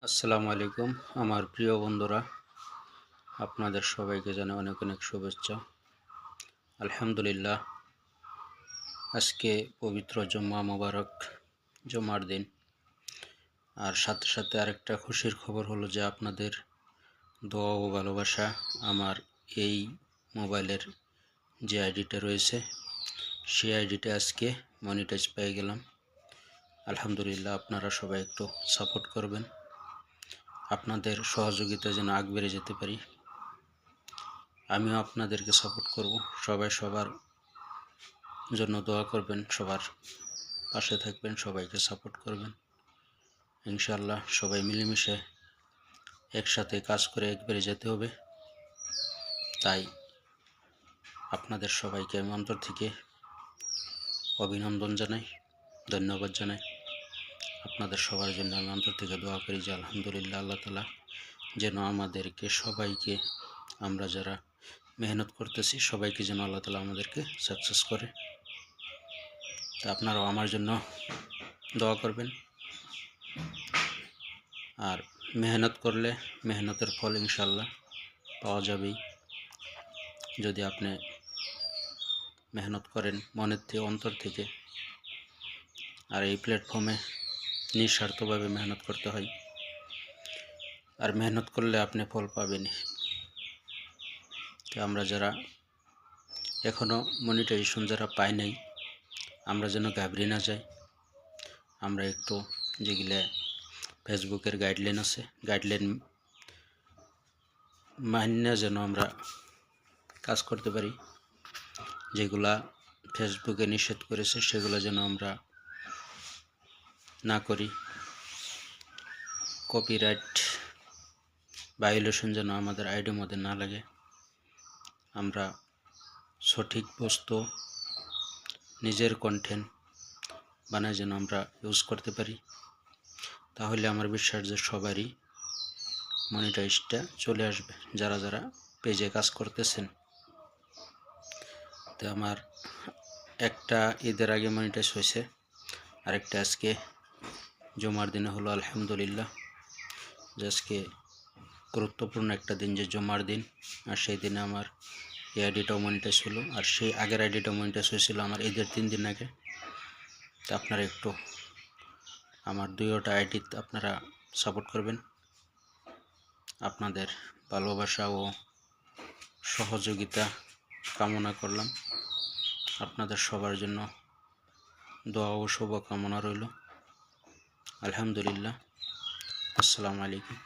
আসসালামু আলাইকুম আমার প্রিয় বন্ধুরা, আপনাদের সবাইকে জানাই অনেক অনেক শুভেচ্ছা। আলহামদুলিল্লাহ, আজকে পবিত্র জুম্মা মোবারক, জুমার দিন। আর সাথে সাথে আরেকটা খুশির খবর হলো যে আপনাদের দোয়া ও ভালোবাসা আমার এই মোবাইলের যে আইডিটা রয়েছে সেই আইডিটা আজকে মনিটাইজ পেয়ে গেলাম। আলহামদুলিল্লাহ, আপনারা সবাই একটু সাপোর্ট করবেন, আপনাদের সহযোগিতা যেন আগ বেড়ে যেতে পারি। আমিও আপনাদেরকে সাপোর্ট করব। সবাই সবার জন্য দোয়া করবেন, সবার পাশে থাকবেন, সবাইকে সাপোর্ট করবেন। ইনশাআল্লাহ সবাই মিলেমিশে একসাথে কাজ করে একবারে যেতে হবে। তাই আপনাদের সবাইকে আমি অন্তর থেকে অভিনন্দন জানাই, ধন্যবাদ জানাই। আপনাদের সবার জন্য আমি অন্তর থেকে দোয়া করি যে আলহামদুলিল্লাহ, আল্লাহ তাআলা যেন আমাদেরকে সবাইকে, আমরা যারা মেহনত করতেছি সবাইকে যেন আল্লাহ তাআলা আমাদেরকে সাকসেস করে। তা আপনারাও আমার জন্য দোয়া করবেন। আর মেহনত করলে মেহনতের ফল ইনশাআল্লাহ পাওয়া যাবেই। যদি আপনি মেহনত করেন মনের থেকে, অন্তর থেকে। আর এই প্ল্যাটফর্মে নিঃস্বার্থভাবে মেহনত করতে হয়, আর মেহনত করলে আপনি ফল পাবেনই। তো আমরা যারা এখনও মনিটাইজেশন যারা পাই নাই, আমরা যেন ঘাবড়ে না যাই। আমরা একটু যেগুলা ফেসবুকের গাইডলাইন আছে, গাইডলাইন মান্য যেন আমরা কাজ করতে পারি। যেগুলা ফেসবুকে নিষেধ করেছে সেগুলো যেন আমরা না করি। কপিরাইট ভায়োলেশন যেন আমাদের আইডির মধ্যে না লাগে। আমরা সঠিক বস্তু, নিজের কন্টেন্ট বানায় যেন আমরা ইউজ করতে পারি। তাহলে আমার বিশ্বাস যে সবারই মনিটাইজটা চলে আসবে, যারা যারা পেজে কাজ করতেছেন। তো আমার একটা ঈদের আগে মনিটাইজ হয়েছে, আরেকটা আজকে জুমার দিনে হলো। আলহামদুলিল্লাহ, যে আজকে গুরুত্বপূর্ণ একটা দিন, যে জুমার দিন। আর সেই দিনে আমার এই আইডিটাও মনিটাইজ হলো, আর সেই আগের আইডিটাও মনিটাইজ হয়েছিল আমার ঈদের 3 দিন আগে। তো আপনারা একটু আমার দুইটা আইডি আপনারা সাপোর্ট করবেন। আপনাদের ভালোবাসা ও সহযোগিতা কামনা করলাম। আপনাদের সবার জন্য দোয়া ও শুভকামনা রইল। আলহামদুলিল্লাহ, আসসালামু আলাইকুম।